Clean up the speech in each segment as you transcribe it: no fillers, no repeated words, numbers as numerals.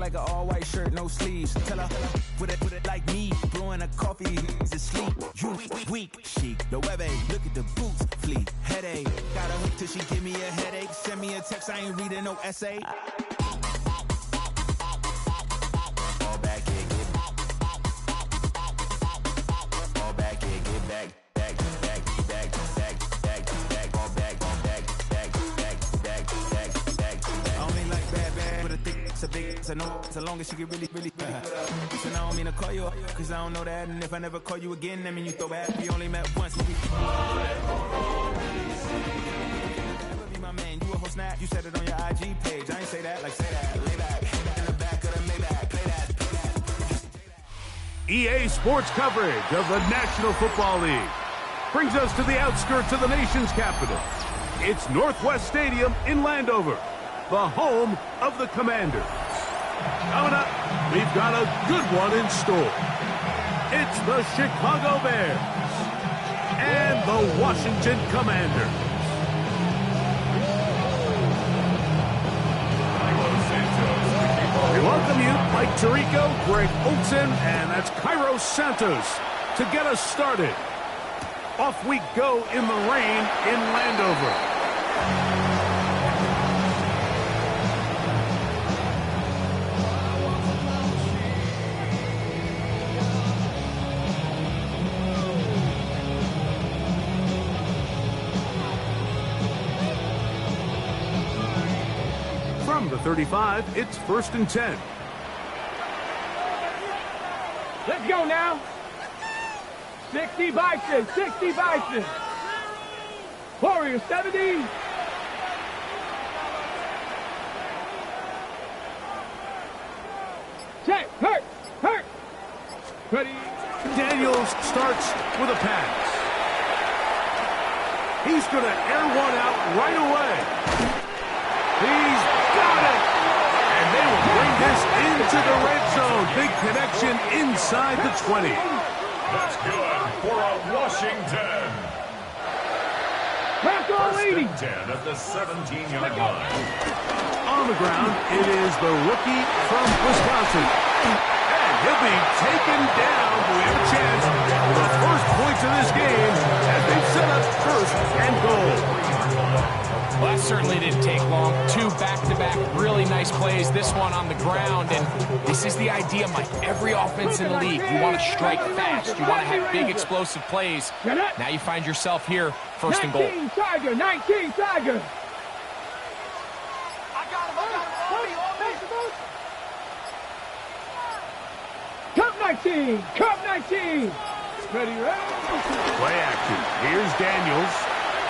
like an all-white shirt, no sleeves. Tell her, put it like me, blowing a coffee, he's asleep. You weak, chic, the web look at the boots, fleet, headache. Got a hook till she give me a headache. Send me a text, I ain't reading no essay. All back here, get all back here, get back. So no, so long as she get really so now I don't mean to call you up, cause I don't know that. And if I never call you again, that mean you throw back. We only met once, but we never be my man, you a whole snap. You said it on your IG page, I ain't say that, like say that. Lay back, in the back of the Maybach, play that. EA Sports coverage of the National Football League brings us to the outskirts of the nation's capital. It's Northwest Stadium in Landover, the home of the Commanders. Coming up, we've got a good one in store. It's the Chicago Bears and the Washington Commanders. We welcome you, Mike Tirico, Greg Olson, and that's Cairo Santos to get us started. Off we go in the rain in Landover. From the 35, it's 1st and 10. Let's go now. 60 Bison, 60 Bison. Warriors 70. Check, hurt. Ready. Daniels starts with a pass. He's going to air one out right away. He's got it. And they will bring this into the red zone. Big connection inside the 20. That's good for a Washington. First and 10 at the 17-yard line. On the ground, it is the rookie from Wisconsin. And he'll be taken down. We have a chance for the first points of this game as they set up 1st and goal. Well, that certainly didn't take long. 2 back-to-back really nice plays. This one on the ground, and this is the idea, Mike. Every offense in the league, you want to strike fast. You want to have big, explosive plays. Now you find yourself here, 1st and goal. 19 Tiger, 19 Tiger. Cup 19. Ready. Play action. Here's Daniels.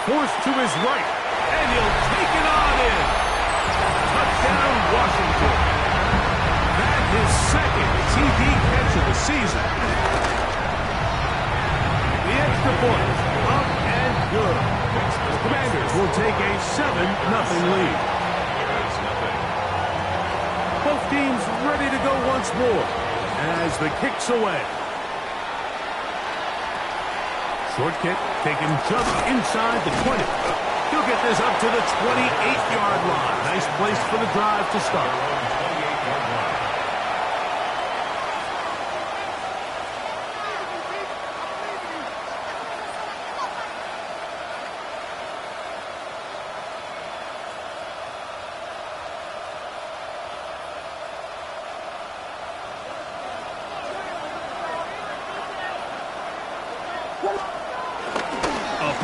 Forced to his right. And he'll take it on in. Touchdown, Washington. That's his 2nd TD catch of the season. The extra point. Up and good. The Commanders will take a 7-0 lead. Both teams ready to go once more as the kick's away. Short kick taken just inside the 20. He'll get this up to the 28-yard line. Nice place for the drive to start.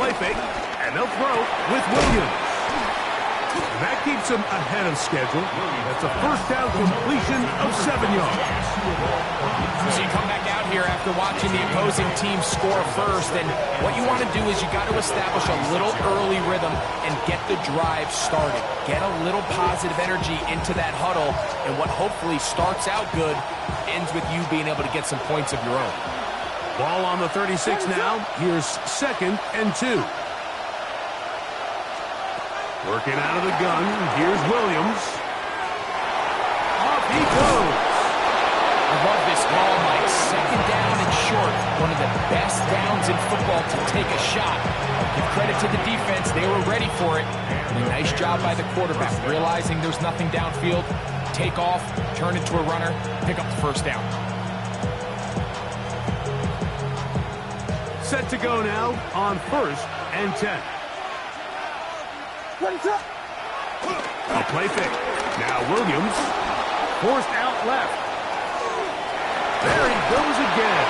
Play fake, and they'll throw with Williams. And that keeps him ahead of schedule. That's a 1st down completion of 7 yards. So you come back out here after watching the opposing team score first, and what you want to do is you got to establish a little early rhythm and get the drive started. Get a little positive energy into that huddle, and what hopefully starts out good ends with you being able to get some points of your own. Ball on the 36 now. Here's 2nd and 2. Working out of the gun. Here's Williams. Off he goes. I love this call, Mike. 2nd down and short. One of the best downs in football to take a shot. Give credit to the defense. They were ready for it. And a nice job by the quarterback. Realizing there's nothing downfield, take off, turn into a runner, pick up the first down. Set to go now on 1st and 10. A play fake. Now Williams, forced out left. There he goes again.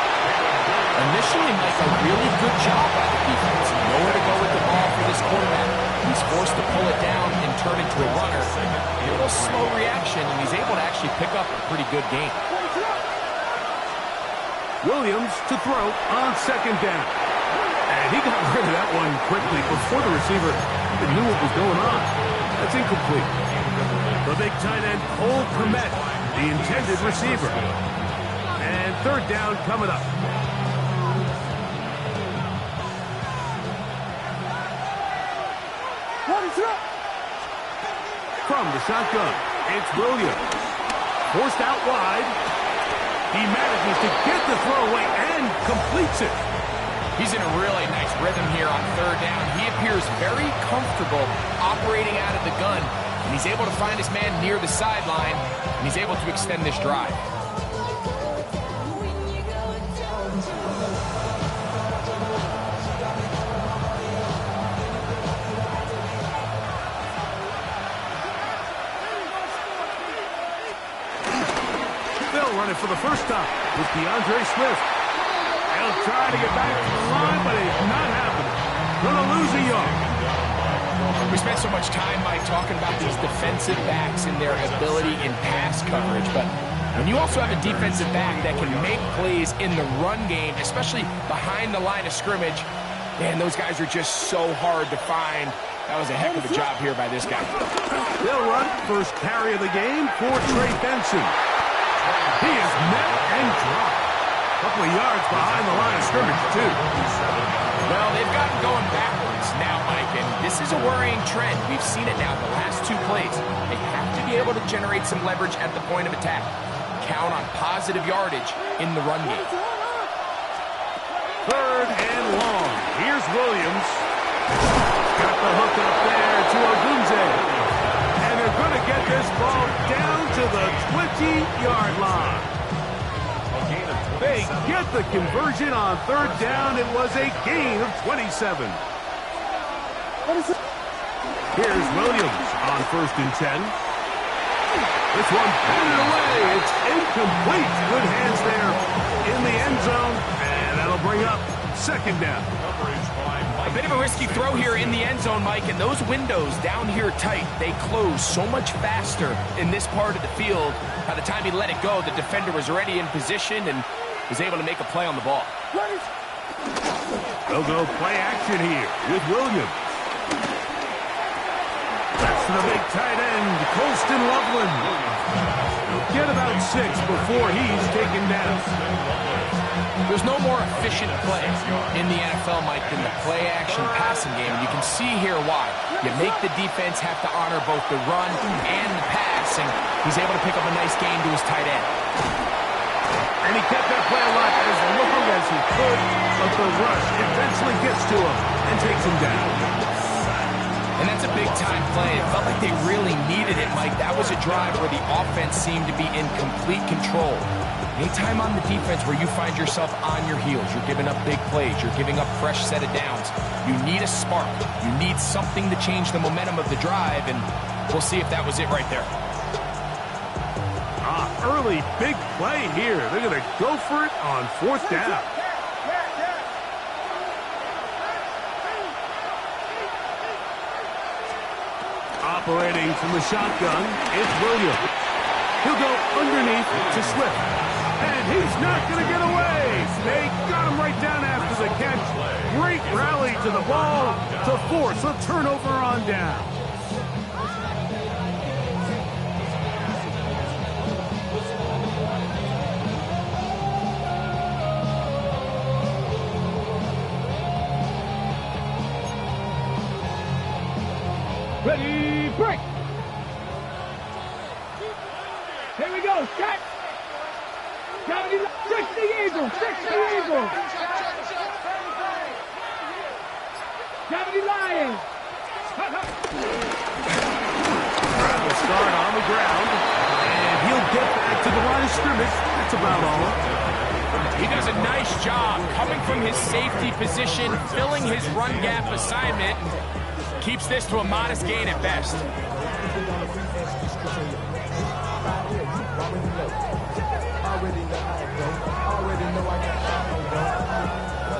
Initially, Mike, a really good job by the defense. Nowhere to go with the ball for this quarterback. He's forced to pull it down and turn into a runner. A little slow reaction, and he's able to actually pick up a pretty good game. Williams to throw on 2nd down. And he got rid of that one quickly before the receiver knew what was going on. That's incomplete. The big tight end, Cole Kmet, the intended receiver. And 3rd down coming up. From the shotgun, it's Williams. Forced out wide. He manages to get the throw away and completes it. He's in a really nice rhythm here on 3rd down. He appears very comfortable operating out of the gun, and he's able to find his man near the sideline, and he's able to extend this drive. They'll run it for the first time with DeAndre Swift. He'll try to get back to the line, but it's not happening. Gonna lose a yard. We spent so much time, Mike, talking about these defensive backs and their ability in pass coverage, but when you also have a defensive back that can make plays in the run game, especially behind the line of scrimmage, man, those guys are just so hard to find. That was a heck of a job here by this guy. They'll run first carry of the game for Trey Benson. He is met and dropped. A couple of yards behind the line of scrimmage, too. Well, they've gotten going backwards now, Mike, and this is a worrying trend. We've seen it now the last 2 plays. They have to be able to generate some leverage at the point of attack. Count on positive yardage in the run game. 3rd and long. Here's Williams. Got the hook up there to Ogunze. And they're going to get this ball down to the 20-yard line. They get the conversion on 3rd down. It was a gain of 27. Here's Williams on 1st and 10. This one batted away. It's incomplete. Good hands there in the end zone. And that'll bring up 2nd down. A bit of a risky throw here in the end zone, Mike, and those windows down here tight, they close so much faster in this part of the field. By the time he let it go, the defender was already in position and was able to make a play on the ball. They'll go play action here with Williams. That's the big tight end, Colston Loveland. He'll get about 6 before he's taken down. There's no more efficient play in the NFL, Mike, than the play-action passing game. And you can see here why. You make the defense have to honor both the run and the pass, and he's able to pick up a nice gain to his tight end. And he kept that play alive as long as he could, but the rush eventually gets to him and takes him down. And that's a big-time play. It felt like they really needed it, Mike. That was a drive where the offense seemed to be in complete control. Anytime on the defense where you find yourself on your heels, you're giving up big plays, you're giving up fresh set of downs, you need a spark. You need something to change the momentum of the drive, and we'll see if that was it right there. Early big play here. They're going to go for it on 4th down. Operating from the shotgun, it's Williams. He'll go underneath to Swift. And he's not going to get away. They got him right down after the catch. Great rally to the ball to force a turnover on down. Ready, break. Here we go, set. 60 Eagles, 60 Eagles. 70 Lions. Trying to start on the ground. get back to the line of scrimmage. That's about all. He does a nice job coming from his safety position, filling his run gap assignment. Keeps this to a modest gain at best.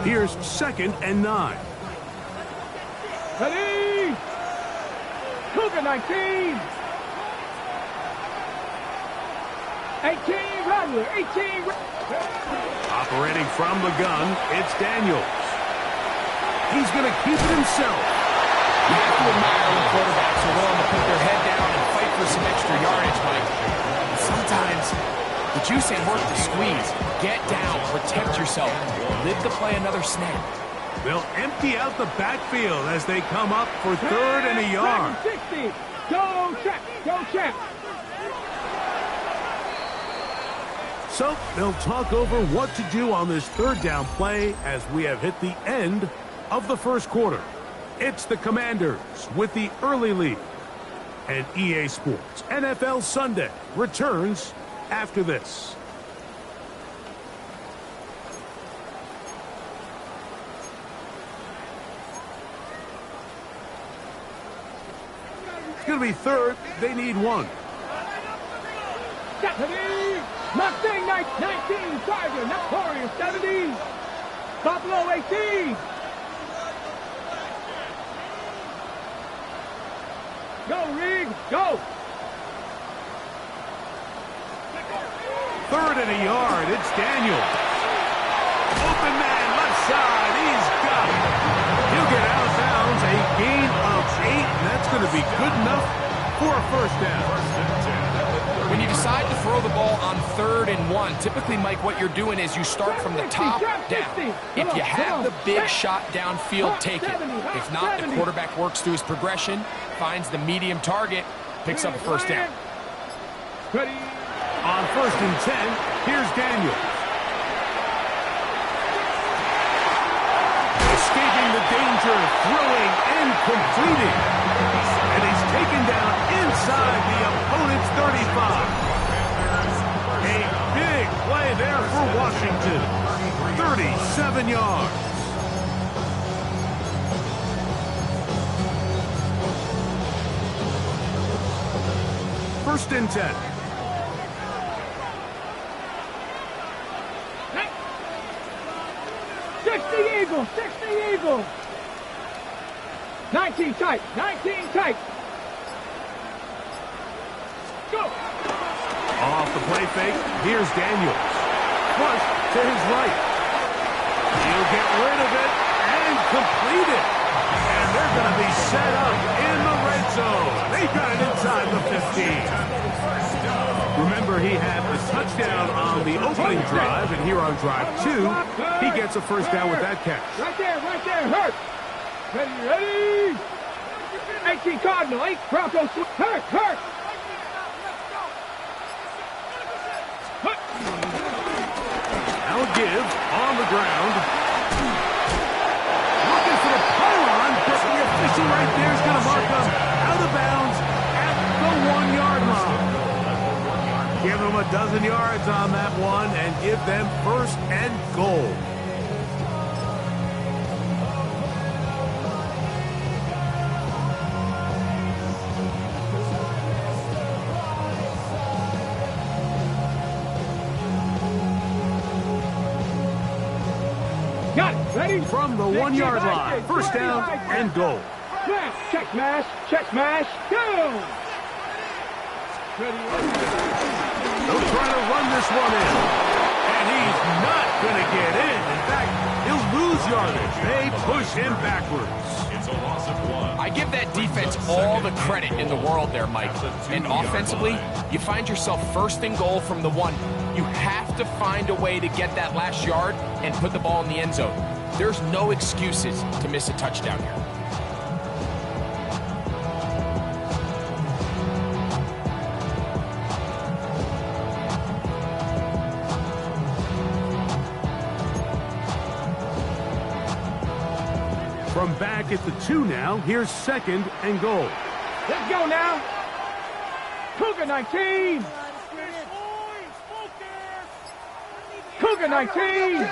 Here's 2nd and 9. Ready? Cougar 19. 18 Rattler. 18. Operating from the gun, it's Daniels. He's going to keep it himself. You have to admire when quarterbacks are willing to put their head down and fight for some extra yardage, Mike. And sometimes the juice ain't worth the squeeze. Get down, protect yourself, live to play another snap. They'll empty out the backfield as they come up for 3rd and a yard. 60. Go check. Go check. So they'll talk over what to do on this 3rd down play as we have hit the end of the first quarter. It's the Commanders with the early lead. And EA Sports NFL Sunday returns after this. It's going to be 3rd. They need 1. Mustang 19, Tiger, Notorious 70, Buffalo 18. Go, Rig, go. 3rd and a yard, it's Daniel. Open man, left side, he's got it. He'll get out of bounds, a gain of 8, and that's going to be good enough for a 1st down. When you decide to throw the ball on 3rd and 1, typically, Mike, what you're doing is you start from the top down. If you have the big shot downfield, take it. If not, the quarterback works through his progression, finds the medium target, picks up a 1st down. Ready? On 1st and 10, here's Daniel. Escaping the danger, throwing and completing. And he's taken down inside the opponent's 35. A big play there for Washington. 37 yards. First and 10. Eagles, 60 Eagles. 19 tight, 19 tight. Go. Off the play fake, here's Daniels. Flush to his right. He'll get rid of it and complete it. And they're going to be set up in the red zone. They got it inside the 15. Remember, he had a touchdown on the opening drive, and here on drive 2, he gets a 1st down with that catch. Right there, hurt. Ready. 18 Cardinal, 8 Broncos, hurt. Now a give on the ground. Looking for the pylon, but the official right there is going to mark him out of bounds at the 1-yard line. Give them a dozen yards on that one and give them 1st and goal. Got it. Ready? From the 1-yard line, 1st down and goal. Check smash, go! Ready. They'll try to run this one in. And he's not going to get in. In fact, he'll lose yardage. They push him backwards. It's a loss of 1. I give that defense all the credit in the world there, Mike. And offensively, you find yourself 1st and goal from the 1. You have to find a way to get that last yard and put the ball in the end zone. There's no excuses to miss a touchdown here. From back at the 2 now, here's 2nd and goal. Let's go now. Cougar 19. Cougar 19. They'll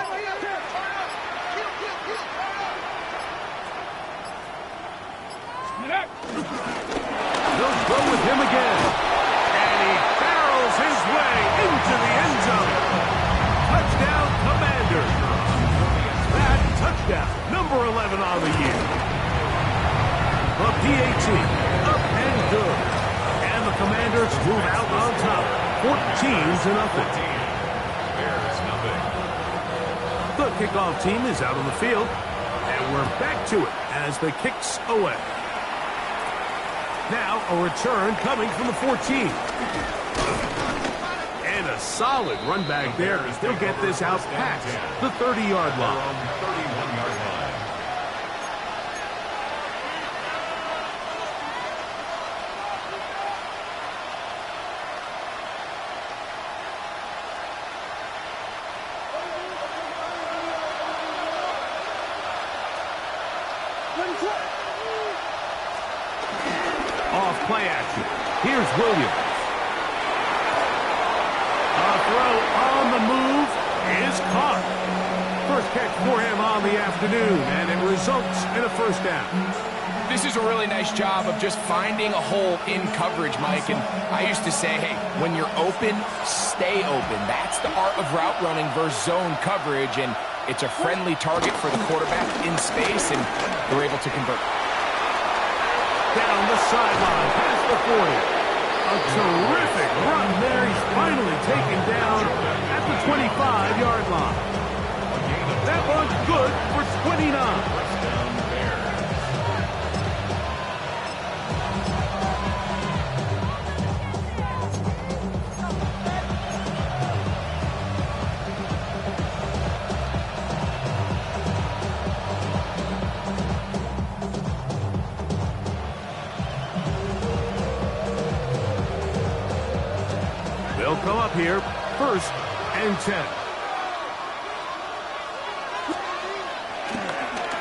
go with him again. And he barrels his way into the end zone. Touchdown, Commanders. That touchdown, number 11 on the year. The PAT, up and good. And the Commanders move out on top, 14-0. The kickoff team is out on the field, and we're back to it as the kick's away. Now a return coming from the 14. And a solid run back there. He'll get this out past the 30-yard line. 31-yard line. Off play action. Here's Williams. A throw on the move is caught. First catch for him on the afternoon, and it results in a first down. This is a really nice job of just finding a hole in coverage, Mike. And I used to say, hey, when you're open, stay open. That's the art of route running versus zone coverage, and it's a friendly target for the quarterback in space, and they're able to convert. Down the sideline, past the 40. A terrific run there. He's finally taken down at the 25-yard line. That one's good for 29. They'll come up here, 1st and 10.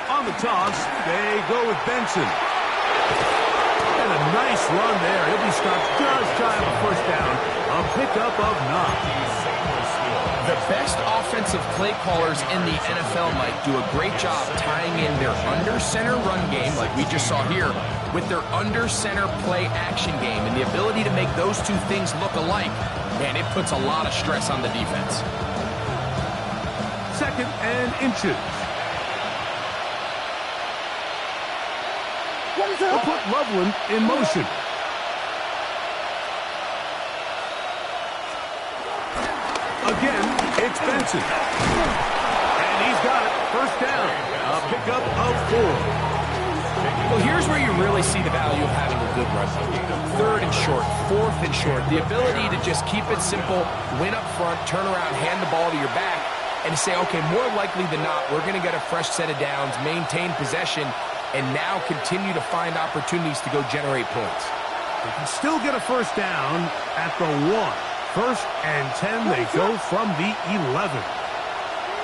On the toss, they go with Benson. And a nice run there. He'll be stopped just shy of a first down. A pickup of 9. The best offensive play callers in the NFL, Mike, do a great job tying in their under-center run game, like we just saw here, with their under-center play action game. And the ability to make those two things look alike, man, it puts a lot of stress on the defense. 2nd and inches. They'll put Loveland in motion. Again, it's Benson. And he's got it. First down. A pickup of 4. Well, here's where you really see the value of having a good run game. 3rd and short, 4th and short. The ability to just keep it simple, win up front, turn around, hand the ball to your back, and say, okay, more likely than not, we're going to get a fresh set of downs, maintain possession, and now continue to find opportunities to go generate points. They can still get a first down at the 1. 1st and 10, they go from the 11.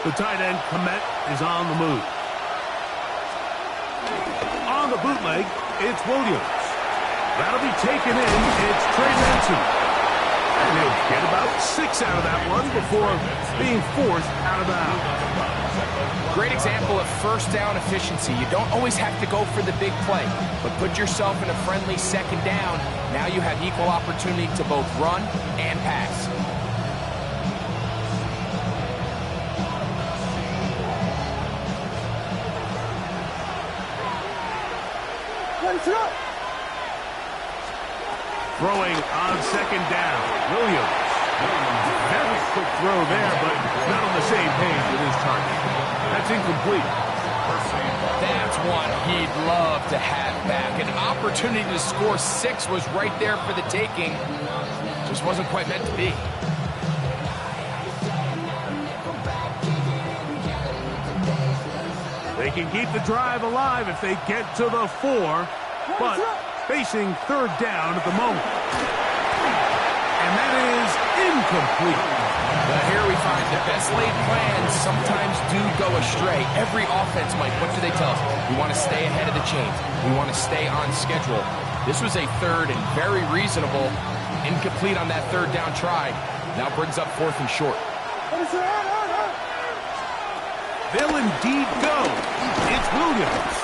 The tight end, Komet, is on the move. On the bootleg, it's Williams. That'll be taken in. It's Trey Benson. And he'll get about 6 out of that one before being forced out of bounds. Great example of first down efficiency. You don't always have to go for the big play, but put yourself in a friendly 2nd down. Now you have equal opportunity to both run and pass. Throwing on 2nd down, Williams. Very quick throw there, but not on the same page with his target. That's incomplete. That's one he'd love to have back. An opportunity to score 6 was right there for the taking. Just wasn't quite meant to be. They can keep the drive alive if they get to the 4, but facing 3rd down at the moment. And that is incomplete. Well, here we find the best laid plans sometimes do go astray. Every offense, Mike, what do they tell us? We want to stay ahead of the chains. We want to stay on schedule. This was a 3rd and very reasonable. Incomplete on that 3rd down try. Now brings up 4th and short. They'll indeed go. It's Williams.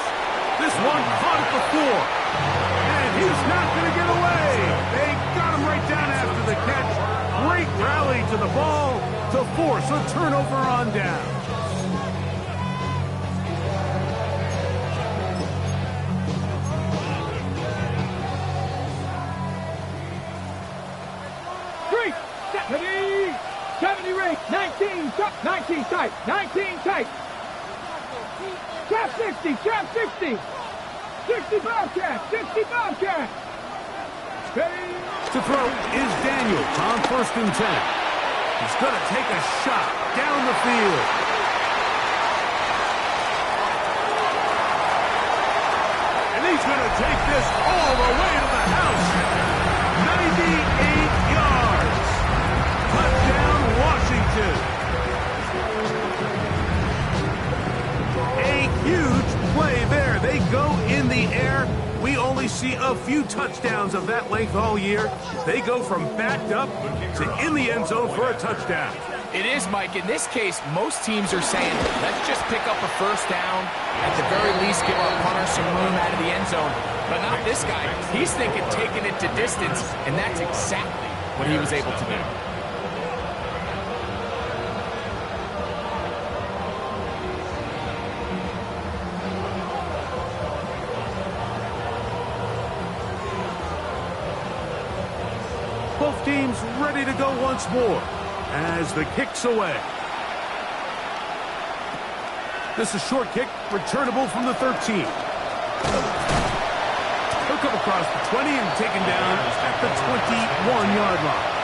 This one caught at the 4. And he's not going to get away. They got him right down after the catch. Great rally to the ball to force a turnover on down. Three, 70 rate, 19 tight, 19 tight. Trap 60, trap 60. 60 Bobcat, 60 Bobcat. Ready? To throw is Daniel on 1st and 10. He's going to take a shot down the field. And he's going to take this all the way to the house. 98 yards. Touchdown, Washington. A huge play there. They go in the air. We only see a few touchdowns of that length all year. They go from backed up to in the end zone for a touchdown. It is, Mike. In this case, most teams are saying, let's just pick up a first down. At the very least, give our punter some room out of the end zone. But not this guy. He's thinking taking it to distance, and that's exactly what he was able to do. Both teams ready to go once more as the kick's away. This is a short kick, returnable from the 13. He'll come across the 20 and taken down at the 21-yard line.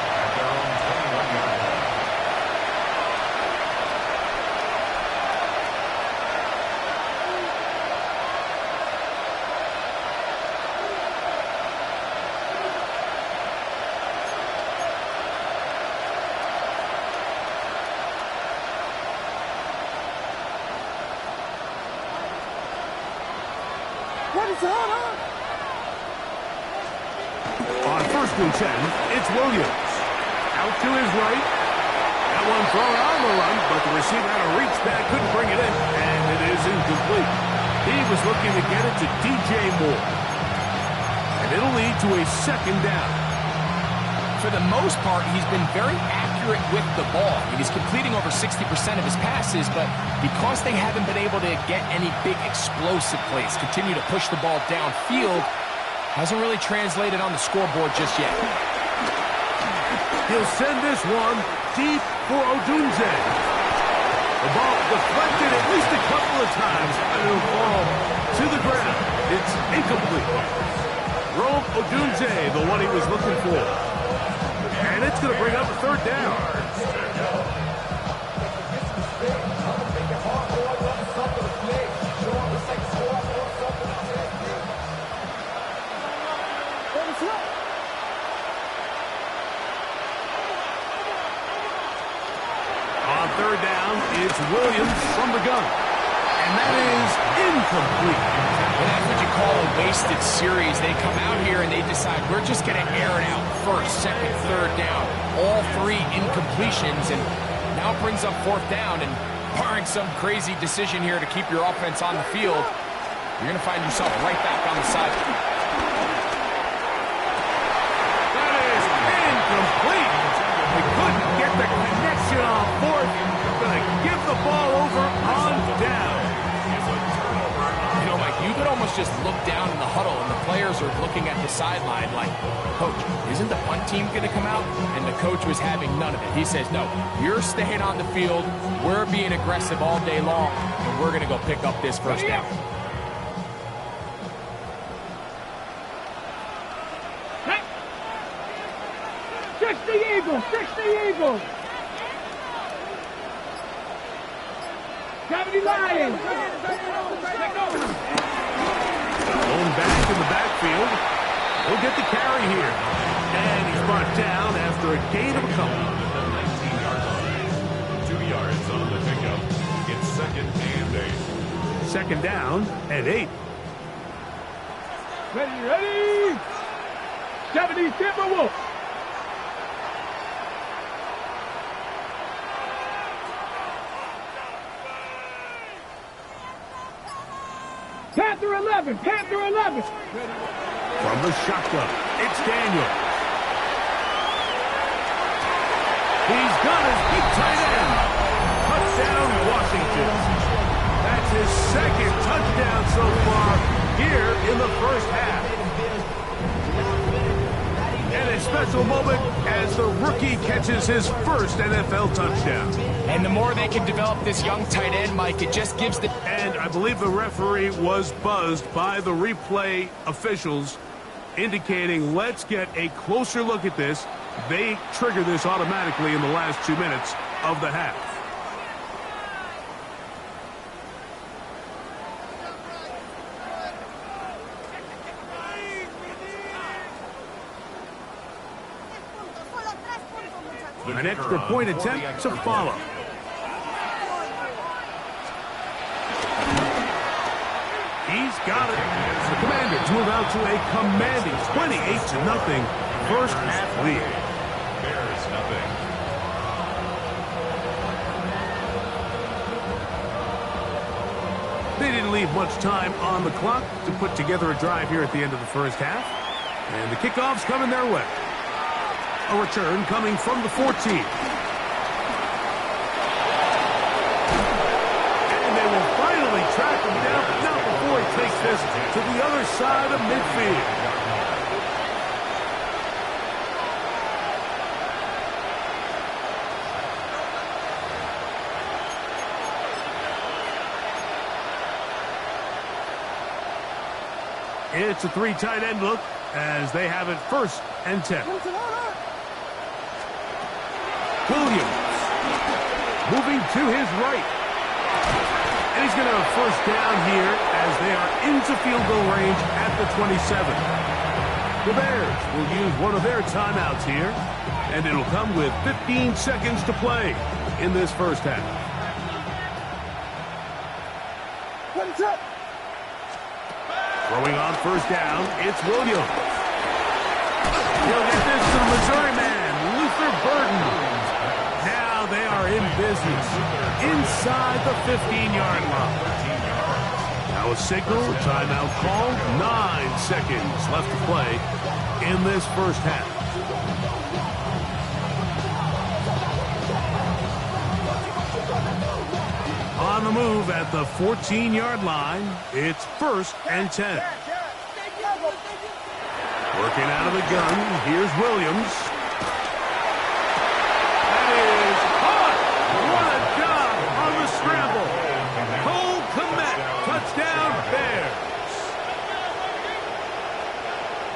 On 1st and 10, it's Williams. Out to his right. That one thrown on the run, but the receiver had a reach back, couldn't bring it in, and it is incomplete. He was looking to get it to DJ Moore. And it'll lead to a 2nd down. For the most part, he's been very accurate with the ball. He's completing over 60% of his passes, but because they haven't been able to get any big explosive plays, continue to push the ball downfield, hasn't really translated on the scoreboard just yet. He'll send this one deep for Odunze. The ball deflected at least a couple of times, and it'll fall to the ground. It's incomplete. Rome Odunze, the one he was looking for. And it's going to bring up a 3rd down. On 3rd down, it's Williams from the gun. And that is incomplete. Well, that's what you call a wasted series. They come out here and they decide, we're just going to air it out. 1st, 2nd, 3rd down. All 3 incompletions, and now it brings up 4th down. And barring some crazy decision here to keep your offense on the field, you're going to find yourself right back on the sideline. That is incomplete. They couldn't get the connection on 4th. Going to give the ball over on down. You know, Mike, you could almost just look down in the huddle, and the players are looking at the sideline like, Coach, isn't the punt team going to come out? And the coach was having none of it. He says, no, you're staying on the field. We're being aggressive all day long, and we're going to go pick up this 1st down. Hey. 60 Eagles, 60 Eagles. 70 Lions. Going back in the backfield. He'll get the carry here. And he's brought down after a gain of a couple. 2 yards on the pickup. It's 2nd and 8. 2nd down and 8. Ready? 70 Timberwolves. Panther 11. Panther 11. From the shotgun, it's Daniel. He's got his big tight end. Touchdown, Washington. That's his second touchdown so far here in the first half. And a special moment as the rookie catches his first NFL touchdown. And the more they can develop this young tight end, Mike, it just gives the... And I believe the referee was buzzed by the replay officials, indicating let's get a closer look at this. They trigger this automatically in the last 2 minutes of the half. An extra point attempt to follow. He's got it. The Commanders move out to a commanding 28-0 first half lead. Bears nothing. They didn't leave much time on the clock to put together a drive here at the end of the first half. And the kickoff's coming their way. A return coming from the 14. And they will finally track him down, but not before he takes this to the other side of midfield. It's a 3 tight end look as they have it 1st and 10. Williams moving to his right. And he's going to have 1st down here as they are into field goal range at the 27. The Bears will use one of their timeouts here, and it'll come with 15 seconds to play in this first half. Throwing on 1st down, it's Williams. He'll get this to the Missouri man, Luther Burden. Now they are in business inside the 15-yard line. Now a signal, a timeout call, 9 seconds left to play in this first half. On the move at the 14-yard line, it's 1st and 10. Working out of the gun, here's Williams. That is caught! What a job on the scramble! Cole Kmet, touchdown Bears!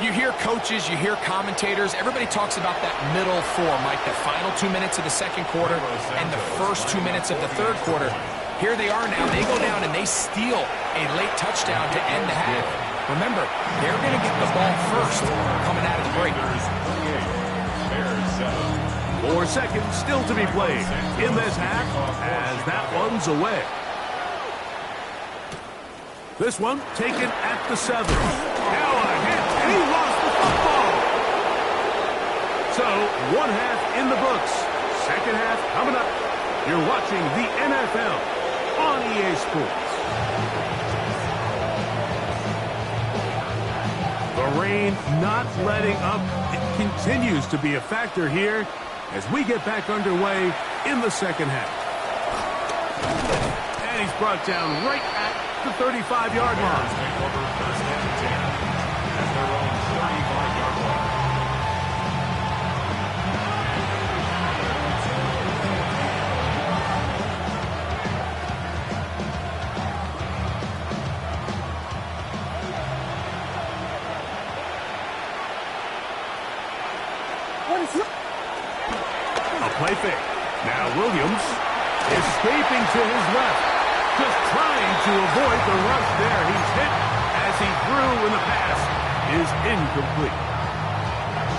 You hear coaches, you hear commentators, everybody talks about that middle 4, Mike, the final 2 minutes of the second quarter and the first 2 minutes of the third quarter. Here they are now. They go down and they steal a late touchdown to end the half. Remember, they're going to get the ball first coming out of the break. 4 seconds still to be played in this half as that one's away. This one taken at the 7. Now a hit, and he lost the football. So, 1 half in the books. Second half coming up. You're watching the NFL on EA Sports. The rain not letting up. It continues to be a factor here as we get back underway in the second half. And he's brought down right at the 35-yard line. A play fake. Now Williams escaping to his left. Just trying to avoid the rush there. He's hit as he threw and the pass is incomplete.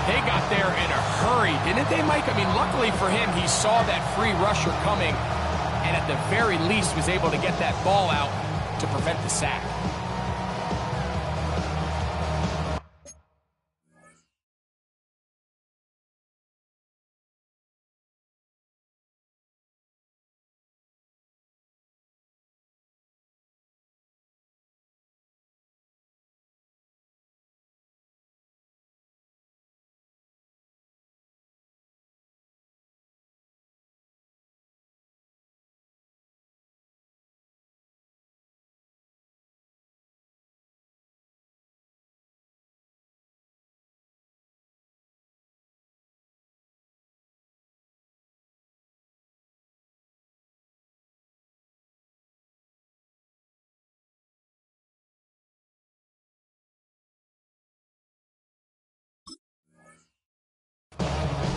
They got there in a hurry, didn't they, Mike? I mean, luckily for him, he saw that free rusher coming and at the very least was able to get that ball out to prevent the sack.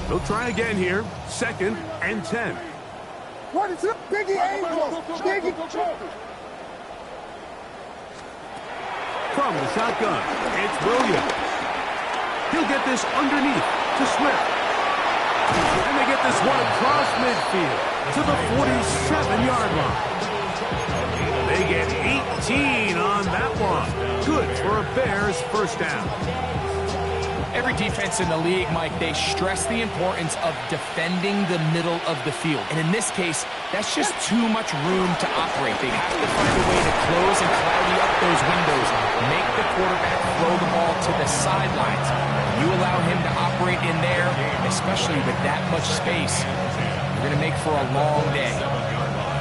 They'll try again here. 2nd and 10. What is it? Biggie Angel. Biggie. From the shotgun, it's Williams. He'll get this underneath to Swift. And they get this one across midfield to the 47-yard line. They get 18 on that one. Good for a Bears first down. Every defense in the league, Mike, they stress the importance of defending the middle of the field. And in this case, that's just too much room to operate. They have to find a way to close and cloudy up those windows, make the quarterback throw the ball to the sidelines. You allow him to operate in there, especially with that much space, you're going to make for a long day.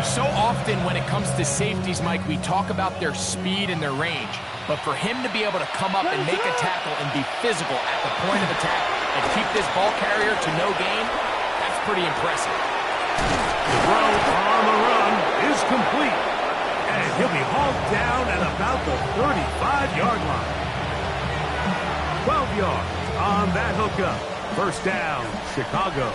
So often when it comes to safeties, Mike, we talk about their speed and their range. But for him to be able to come up and make a tackle and be physical at the point of attack and keep this ball carrier to no gain, that's pretty impressive. The throw on the run is complete. And he'll be hauled down at about the 35-yard line. 12 yards on that hookup. First down, Chicago.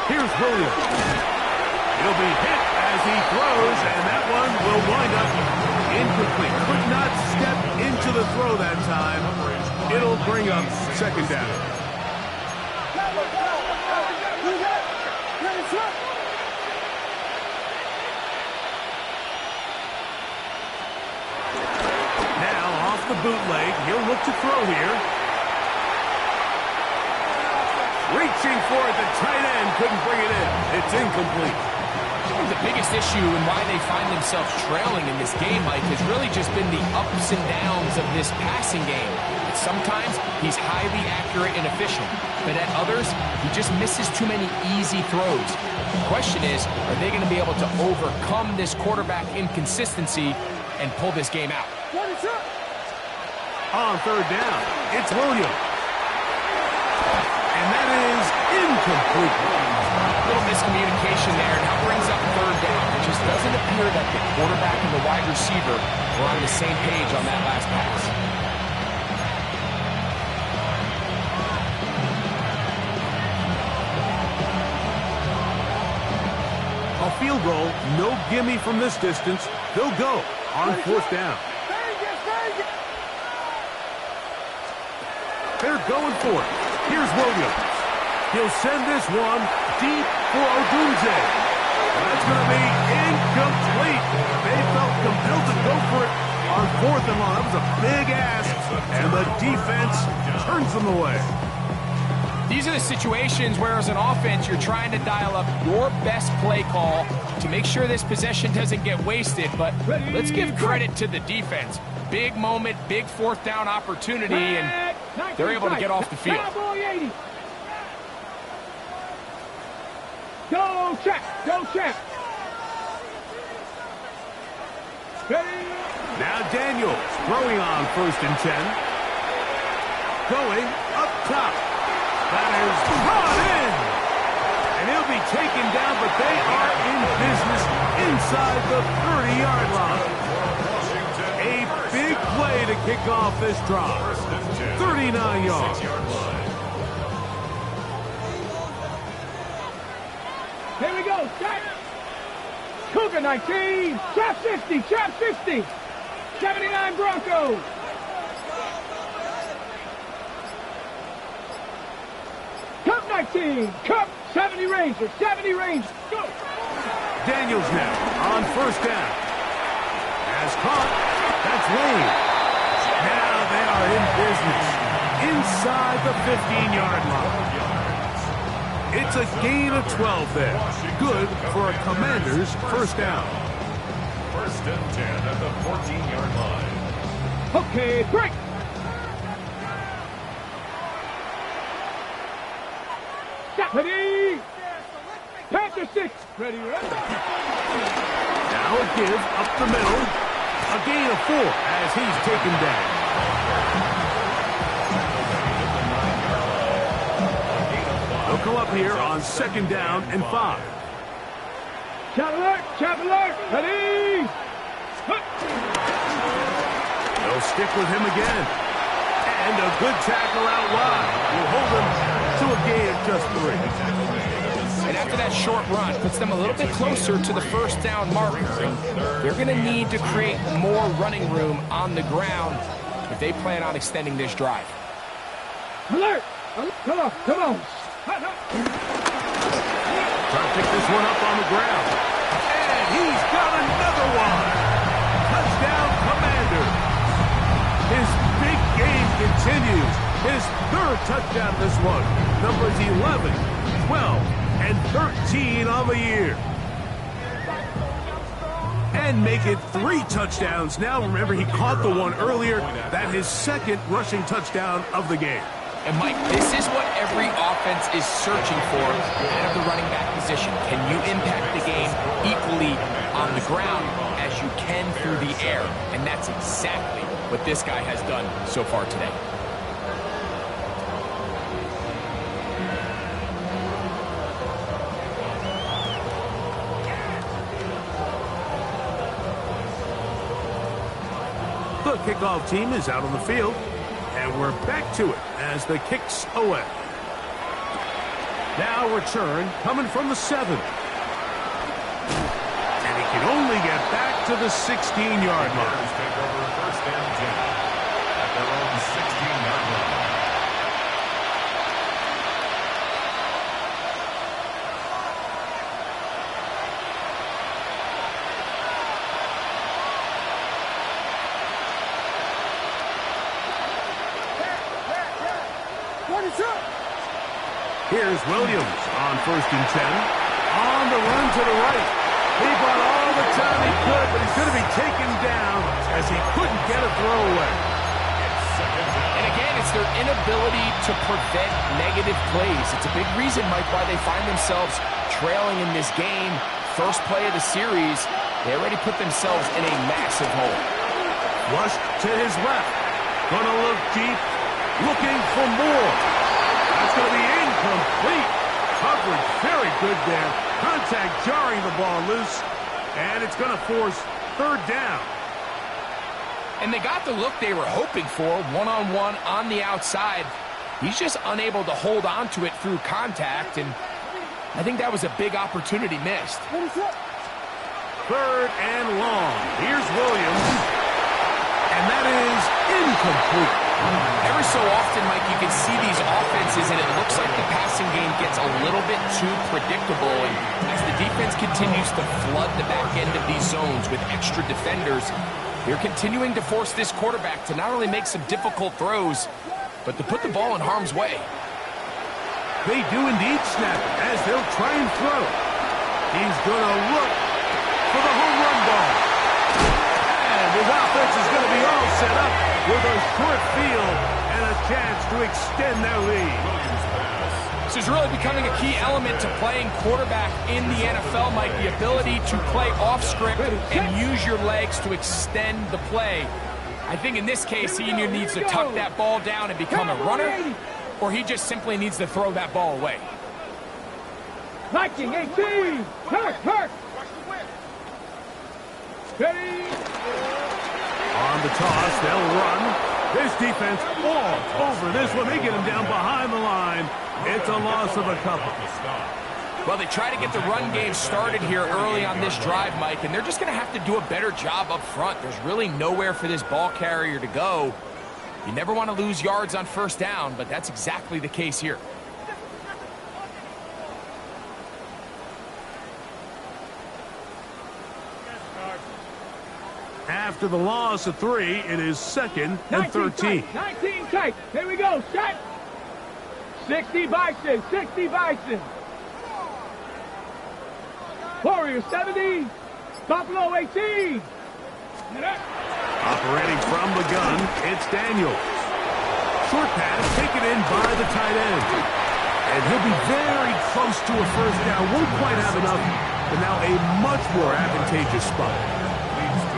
Here's Williams. He'll be hit as he throws, and that one will wind up incomplete. Could not step into the throw that time. It'll bring up 2nd down. Now off the bootleg, he'll look to throw here. Reaching for it, the tight end couldn't bring it in. It's incomplete. The biggest issue and why they find themselves trailing in this game, Mike, has really just been the ups and downs of this passing game. Sometimes he's highly accurate and efficient, but at others, he just misses too many easy throws. The question is, are they going to be able to overcome this quarterback inconsistency and pull this game out? On 3rd down, it's Williams. And that is incomplete. A little miscommunication there. Now brings up 3rd down. It just doesn't appear that the quarterback and the wide receiver were on the same page on that last pass. A field goal, no gimme from this distance. They'll go on 4th down. They're going for it. Here's Williams. He'll send this one deep for Odunze. That's going to be incomplete. They felt compelled to go for it on 4th and long. That was a big ask, and the defense turns them away. These are the situations where, as an offense, you're trying to dial up your best play call to make sure this possession doesn't get wasted. But let's give credit to the defense. Big moment, big 4th down opportunity, and they're able to get off the field. Go check! Go check! Now Daniels throwing on 1st and 10. Going up top. That is brought in. And he'll be taken down, but they are in business inside the 30-yard line. A big play to kick off this drive. 39 yards. Here we go, check! Cougar 19, trap 50, trap 50, 79 Broncos. Cup 19, Cup 70 Rangers, 70 Rangers, go! Daniels now on 1st down. Has caught, that's Lane. Now they are in business inside the 15-yard line. It's a gain of 12 there. Good for a Commander's 1st down. 1st and 10 at the 14-yard line. Okay, break. Ready. Panther 6. Ready. Now a give up the middle. A gain of 4 as he's taken down. They'll come up here on 2nd down and 5. Chap alert, chap alert, ready. They'll stick with him again. And a good tackle out wide will hold them to a gain of just 3. And after that short run, puts them a little bit closer to the first down marker. They're going to need to create more running room on the ground if they plan on extending this drive. Alert! Come on, come on. Trying to pick this one up on the ground. And he's got another one. Touchdown, Commander. His big game continues. His third touchdown this one. Numbers 11, 12, and 13 on the year. And make it 3 touchdowns now. Remember, he caught the one earlier. That his second rushing touchdown of the game. And Mike, this is what every offense is searching for out of the running back position. Can you impact the game equally on the ground as you can through the air? And that's exactly what this guy has done so far today. The kickoff team is out on the field, and we're back to it as the kick's away. Now return coming from the 7. And he can only get back to the 16-yard line. Take over first and 10 at their own 16-yard line. Here's Williams on first and 10. On the run to the right. He bought all the time he could, but he's going to be taken down as he couldn't get a throw away. And again, it's their inability to prevent negative plays. It's a big reason, Mike, why they find themselves trailing in this game. First play of the series, they already put themselves in a massive hole. Rushed to his left. Gonna look deep. Looking for more. That's going to be incomplete. Coverage very good there. Contact jarring the ball loose. And it's going to force third down. And they got the look they were hoping for, one-on-one on the outside. He's just unable to hold on to it through contact, and I think that was a big opportunity missed. Third and long. Here's Williams. And that is incomplete. Every so often, Mike, you can see these offenses, and it looks like the passing game gets a little bit too predictable. And as the defense continues to flood the back end of these zones with extra defenders, they're continuing to force this quarterback to not only make some difficult throws, but to put the ball in harm's way. They do indeed snap it as they'll try and throw. He's going to look for the home run ball. And his offense is going to be all set up with a short field and a chance to extend their lead. This is really becoming a key element to playing quarterback in the NFL, Mike, the ability to play off script and use your legs to extend the play. I think in this case, he either needs to tuck that ball down and become a runner, or he just simply needs to throw that ball away. Viking 18! Hurt! Ready! On the toss, they'll run. This defense all over this one. They get him down behind the line. It's a loss of a couple. Well, they try to get the run game started here early on this drive, Mike, and they're just going to have to do a better job up front. There's really nowhere for this ball carrier to go. You never want to lose yards on first down, but that's exactly the case here. After the loss of 3, it is second and 13. 19 tight. Here we go. Set. 60 Bison. 60 Bison. Warriors 70. Buffalo 18. Operating from the gun, it's Daniels. Short pass taken in by the tight end. And he'll be very close to a first down. Won't quite have enough, but now a much more advantageous spot.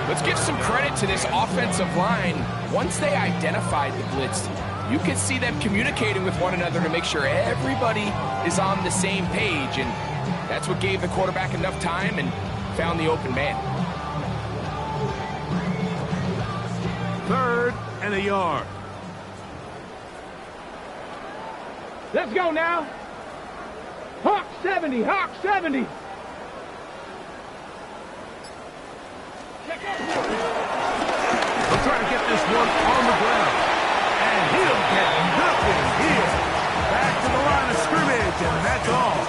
Let's give some credit to this offensive line. Once they identified the blitz, you can see them communicating with one another to make sure everybody is on the same page, and that's what gave the quarterback enough time and found the open man. Third and a yard. Let's go now. Hawk 70, Hawk 70. They'll try to get this one on the ground. And he'll get nothing here. Back to the line of scrimmage, and that's all.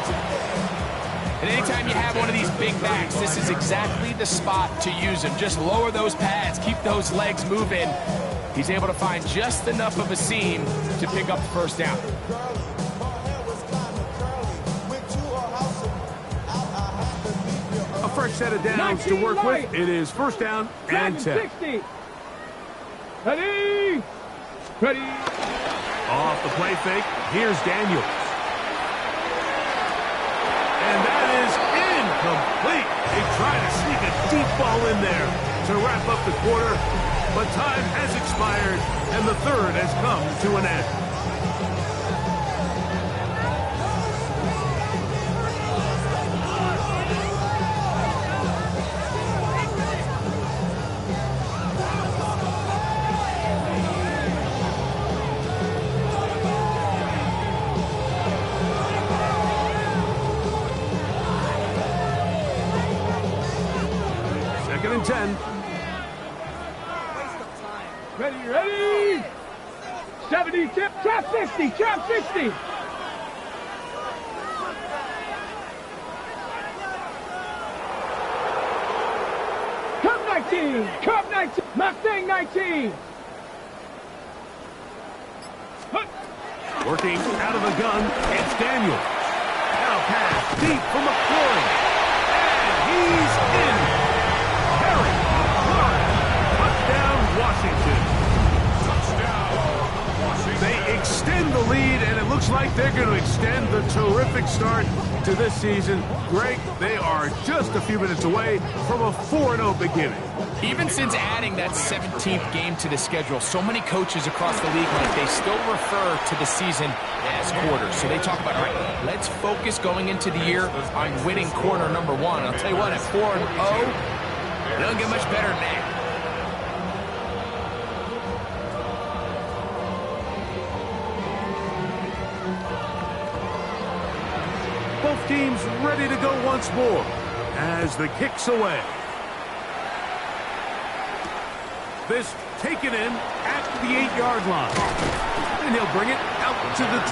And anytime you have one of these big backs, this is exactly the spot to use him. Just lower those pads, keep those legs moving. He's able to find just enough of a seam to pick up the first down. A fresh set of downs to work with. It is first down and 10. 60. Ready? Ready? Off the play fake, here's Daniels. And that is incomplete. They try to sneak a deep ball in there to wrap up the quarter, but time has expired, and the third has come to an end. Second and 10. Ready, ready? 70, trap 60, trap 60. Cup 19, Cup 19, Mustang 19. Working out of the gun, it's Daniels. Now pass deep for McCoy. And he's in. Harry Clark. Touchdown, Washington. They extend the lead, and it looks like they're going to extend the terrific start to this season. Greg, they are just a few minutes away from a 4-0 beginning. Even since adding that 17th game to the schedule, so many coaches across the league, like, they still refer to the season as quarters. So they talk about, all right, let's focus going into the year on winning quarter number one. I'll tell you what, at 4-0, it doesn't get much better than that. Both teams ready to go once more as the kick's away. This taken in at the 8-yard line. And he'll bring it out to the